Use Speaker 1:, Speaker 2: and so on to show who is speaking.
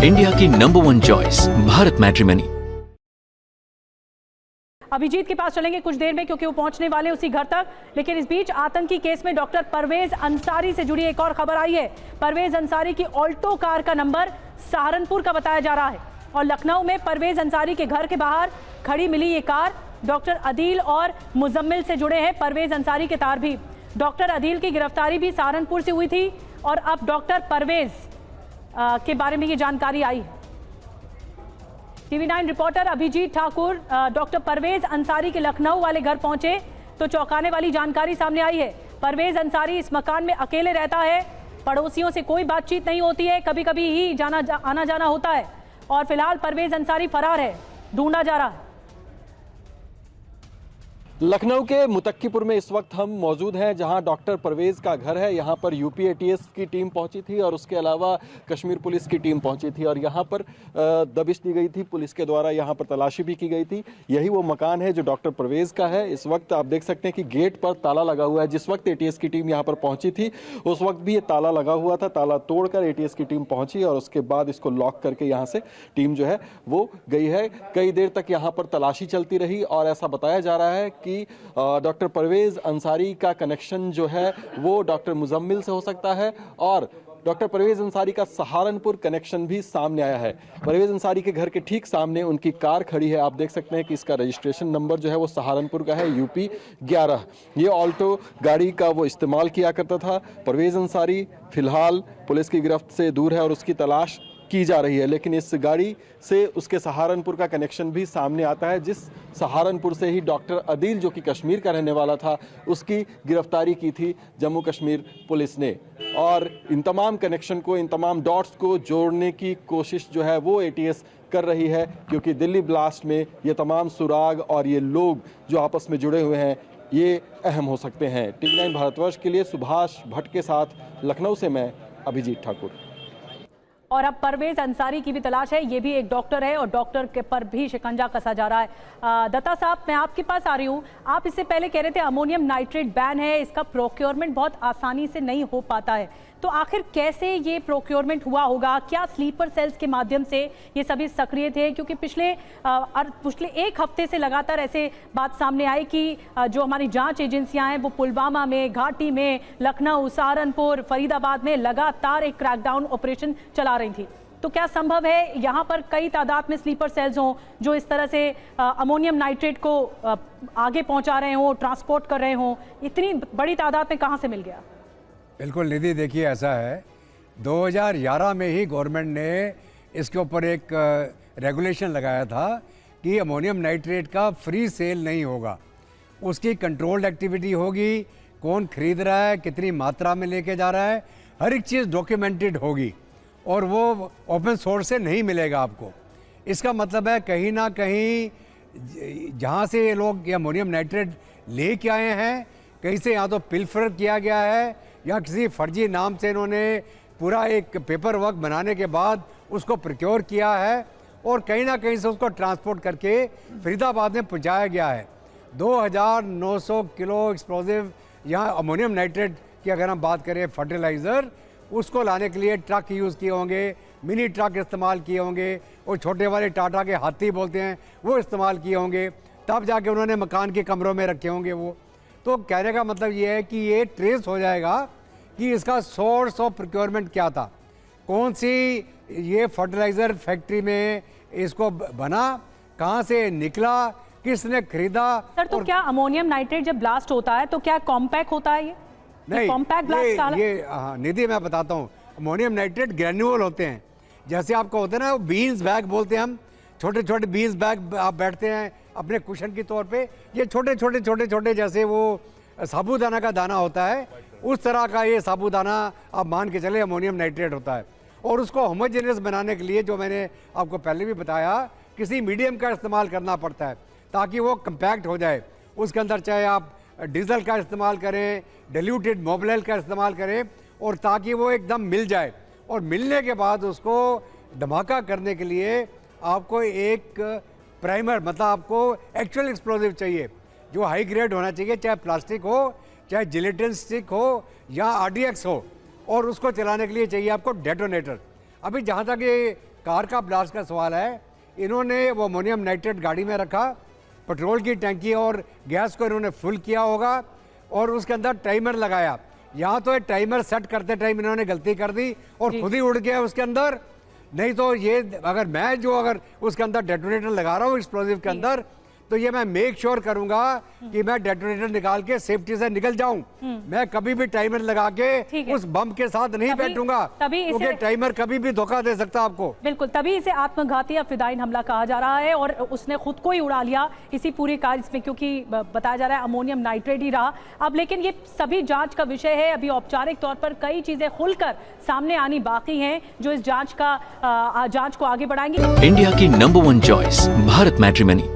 Speaker 1: India की #1 choice Bharat matrimony.
Speaker 2: Abhijit के पास चलेंगे कुछ देर में क्योंकि वो पहुंचने वाले उसी घर तक। लेकिन इस बीच आतंकी केस में डॉक्टर परवेज अंसारी से जुड़ी एक और खबर आई है। परवेज अंसारी की ऑल्टो कार का नंबर सहारनपुर का बताया जा रहा है और लखनऊ में परवेज अंसारी के घर के बाहर खड़ी मिली ये कार। डॉक्टर अदील और मुजम्मिल से जुड़े हैं परवेज अंसारी के तार भी। डॉक्टर अदील की गिरफ्तारी भी सहारनपुर से हुई थी और अब डॉक्टर परवेज के बारे में ये जानकारी आई है। TV9 reporter Abhijit Thakur doctor Parvez Ansari के लखनऊ वाले घर पहुंचे तो चौंकाने वाली जानकारी सामने आई है। परवेज अंसारी इस मकान में अकेले रहता है, पड़ोसियों से कोई बातचीत नहीं होती है, कभी कभी ही आना जाना होता है और फिलहाल परवेज अंसारी फरार है, ढूंढा जा रहा है।
Speaker 3: लखनऊ के मुतक्कीपुर में इस वक्त हम मौजूद हैं जहां डॉक्टर परवेज का घर है। यहां पर यूपी ATS की टीम पहुंची थी और उसके अलावा कश्मीर पुलिस की टीम पहुंची थी और यहां पर दबिश दी गई थी, पुलिस के द्वारा यहां पर तलाशी भी की गई थी। यही वो मकान है जो डॉक्टर परवेज का है। इस वक्त आप देख सकते हैं कि गेट पर ताला लगा हुआ है। जिस वक्त ATS की टीम यहां पर पहुंची थी उस वक्त भी ये ताला लगा हुआ था। ताला तोड़कर ATS की टीम पहुंची और उसके बाद इसको लॉक करके यहाँ से टीम जो है वो गई है। कई देर तक यहाँ पर तलाशी चलती रही और ऐसा बताया जा रहा है कि डॉक्टर परवेज अंसारी का कनेक्शन जो है वो डॉक्टर मुजम्मिल से हो सकता है और डॉक्टर परवेज अंसारी का सहारनपुर कनेक्शन भी सामने आया है। परवेज अंसारी के घर के ठीक सामने उनकी कार खड़ी है। आप देख सकते हैं कि इसका रजिस्ट्रेशन नंबर जो है वो सहारनपुर का है, UP 11। ये ऑल्टो गाड़ी का वो इस्तेमाल किया करता था। परवेज अंसारी फिलहाल पुलिस की गिरफ्त से दूर है और उसकी तलाश की जा रही है, लेकिन इस गाड़ी से उसके सहारनपुर का कनेक्शन भी सामने आता है। जिस सहारनपुर से ही डॉक्टर अदील जो कि कश्मीर का रहने वाला था उसकी गिरफ्तारी की थी जम्मू कश्मीर पुलिस ने। और इन तमाम कनेक्शन को, इन तमाम डॉट्स को जोड़ने की कोशिश जो है वो ATS कर रही है क्योंकि दिल्ली ब्लास्ट में ये तमाम सुराग और ये लोग जो आपस में जुड़े हुए हैं ये अहम हो सकते हैं। TV9 भारतवर्ष के लिए सुभाष भट्ट के साथ लखनऊ से मैं अभिजीत ठाकुर।
Speaker 2: और अब परवेज अंसारी की भी तलाश है। ये भी एक डॉक्टर है और डॉक्टर के पर भी शिकंजा कसा जा रहा है। दत्ता साहब, मैं आपके पास आ रही हूँ। आप इससे पहले कह रहे थे अमोनियम नाइट्रेट बैन है, इसका प्रोक्योरमेंट बहुत आसानी से नहीं हो पाता है, तो आखिर कैसे ये प्रोक्योरमेंट हुआ होगा? क्या स्लीपर सेल्स के माध्यम से ये सभी सक्रिय थे? क्योंकि पिछले एक हफ्ते से लगातार ऐसे बात सामने आई कि जो हमारी जांच एजेंसियां हैं वो पुलवामा में, घाटी में, लखनऊ, सहारनपुर, फरीदाबाद में लगातार एक क्रैकडाउन ऑपरेशन चला रही थी। तो क्या संभव है यहाँ पर कई तादाद में स्लीपर सेल्स हों जो इस तरह से अमोनियम नाइट्रेट को आगे पहुंचा रहे हों, ट्रांसपोर्ट कर रहे हों? इतनी बड़ी तादाद में कहाँ से मिल गया?
Speaker 4: बिल्कुल निधि, देखिए ऐसा है, 2011 में ही गवर्नमेंट ने इसके ऊपर एक रेगुलेशन लगाया था कि अमोनियम नाइट्रेट का फ्री सेल नहीं होगा, उसकी कंट्रोल्ड एक्टिविटी होगी, कौन खरीद रहा है, कितनी मात्रा में लेके जा रहा है, हर एक चीज़ डॉक्यूमेंटेड होगी और वो ओपन सोर्स से नहीं मिलेगा आपको। इसका मतलब है कहीं ना कहीं जहाँ से ये लोग ये अमोनियम नाइट्रेट ले के आए हैं, कहीं से यहाँ तो पिल्फर किया गया है या किसी फर्जी नाम से इन्होंने पूरा एक पेपर वर्क बनाने के बाद उसको प्रोक्योर किया है और कहीं ना कहीं से उसको ट्रांसपोर्ट करके फरीदाबाद में पहुंचाया गया है। 2900 किलो एक्सप्लोजिव यहाँ अमोनियम नाइट्रेट की अगर हम बात करें फर्टिलाइज़र, उसको लाने के लिए ट्रक यूज़ किए होंगे, मिनी ट्रक इस्तेमाल किए होंगे और छोटे वाले टाटा के हाथी बोलते हैं वो इस्तेमाल किए होंगे, तब जाके उन्होंने मकान के कमरों में रखे होंगे वो। तो कहने का मतलब ये है कि ये ट्रेस हो जाएगा कि इसका सोर्स ऑफ प्रोक्योरमेंट क्या था, कौन सी ये फर्टिलाइज़र फैक्ट्री में इसको बना, कहाँ से निकला, किसने खरीदा।
Speaker 2: सर तो क्या अमोनियम नाइट्रेट जब ब्लास्ट होता है तो क्या कॉम्पैक्ट होता है? ये
Speaker 4: नहीं,
Speaker 2: कॉम्पैक्ट ब्लास्ट
Speaker 4: ये हाँ निधि, मैं बताता हूँ, अमोनियम नाइट्रेट ग्रेन्यूल होते हैं। जैसे आपको होता है ना बीन्स बैग बोलते हैं हम, छोटे छोटे बीन्स बैग आप बैठते हैं अपने कुशन के तौर पे, ये छोटे छोटे जैसे वो साबूदाना का दाना होता है, उस तरह का ये साबूदाना आप मान के चले अमोनियम नाइट्रेट होता है। और उसको होमोजेनियस बनाने के लिए, जो मैंने आपको पहले भी बताया, किसी मीडियम का इस्तेमाल करना पड़ता है ताकि वो कंपैक्ट हो जाए। उसके अंदर चाहे आप डीजल का इस्तेमाल करें, डिल्यूटेड मोबिल का इस्तेमाल करें, और ताकि वो एकदम मिल जाए। और मिलने के बाद उसको धमाका करने के लिए आपको एक प्राइमर, मतलब आपको एक्चुअल एक्सप्लोजिव चाहिए जो हाई ग्रेड होना चाहिए, चाहे प्लास्टिक हो, चाहे जिलेटिन स्टिक हो या RDX हो, और उसको चलाने के लिए चाहिए आपको डेटोनेटर। अभी जहाँ तक ये कार का ब्लास्ट का सवाल है। इन्होंने वो अमोनियम नाइट्रेट गाड़ी में रखा, पेट्रोल की टंकी और गैस को इन्होंने फुल किया होगा और उसके अंदर टाइमर लगाया। यहाँ तो ये टाइमर सेट करते टाइम इन्होंने गलती कर दी और खुद ही उड़ गया उसके अंदर। नहीं तो ये अगर उसके अंदर डेटोनेटर लगा रहा हूँ एक्सप्लोजिव के अंदर, तो ये मैं मेक श्योर करूंगा कि मैं डेटोनेटर निकाल के सेफ्टी से निकल जाऊं। मैं कभी भी टाइमर लगा के उस बम के साथ नहीं बैठूंगा, क्योंकि टाइमर कभी भी धोखा दे सकता आपको।
Speaker 2: बिल्कुल, तभी इसे आत्मघाती या फिदायीन हमला कहा जा रहा है और उसने खुद को ही उड़ा लिया इसी पूरी कार इसमें, क्योंकि बताया जा रहा है अमोनियम नाइट्रेट ही रहा। अब लेकिन ये सभी जांच का विषय है। अभी औपचारिक तौर पर कई चीजें खुलकर सामने आनी बाकी हैं जो इस जांच को आगे बढ़ाएंगी।
Speaker 1: इंडिया की नंबर 1 चॉइस भारत मैट्रिमनी।